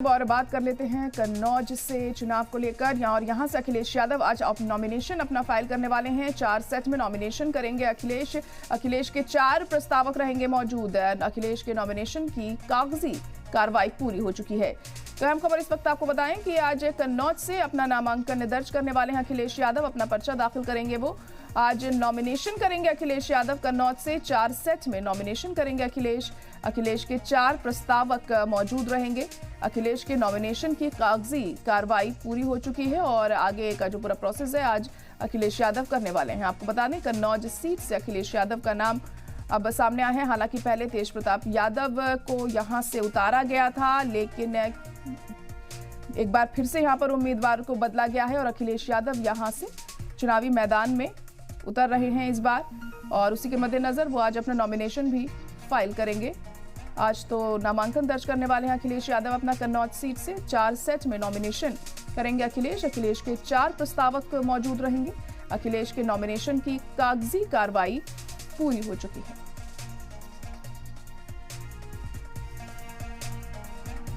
और बात कर लेते हैं कन्नौज से चुनाव को लेकर और यहां से अखिलेश यादव आज नॉमिनेशन अपना फाइल करने वाले हैं। 4 सेट में नॉमिनेशन करेंगे अखिलेश के 4 प्रस्तावक रहेंगे मौजूद। अखिलेश के नॉमिनेशन की कागजी कार्रवाई पूरी हो चुकी है। तो अहम खबर इस वक्त आपको बताएं कि आज कन्नौज से अपना नामांकन दर्ज करने वाले हैं अखिलेश यादव। अपना पर्चा दाखिल करेंगे वो। आज नॉमिनेशन करेंगे अखिलेश यादव। कन्नौज से 4 सेट में नॉमिनेशन करेंगे अखिलेश के 4 प्रस्तावक मौजूद रहेंगे। अखिलेश के नॉमिनेशन की कागजी कार्रवाई पूरी हो चुकी है और आगे का जो पूरा प्रोसेस है आज अखिलेश यादव करने वाले हैं। आपको बता दें कन्नौज सीट से अखिलेश यादव का नाम अब सामने आया है। हालांकि पहले तेज प्रताप यादव को यहां से उतारा गया था, लेकिन एक बार फिर से यहां पर उम्मीदवार को बदला गया है और अखिलेश यादव यहां से चुनावी मैदान में उतर रहे हैं इस बार। और उसी के मद्देनजर वो आज अपना नॉमिनेशन भी फाइल करेंगे। आज तो नामांकन दर्ज करने वाले हैं अखिलेश यादव अपना कन्नौज सीट से। 4 सेट में नॉमिनेशन करेंगे अखिलेश के 4 प्रस्तावक मौजूद रहेंगे। अखिलेश के नॉमिनेशन की कागजी कार्रवाई पूरी हो चुकी है।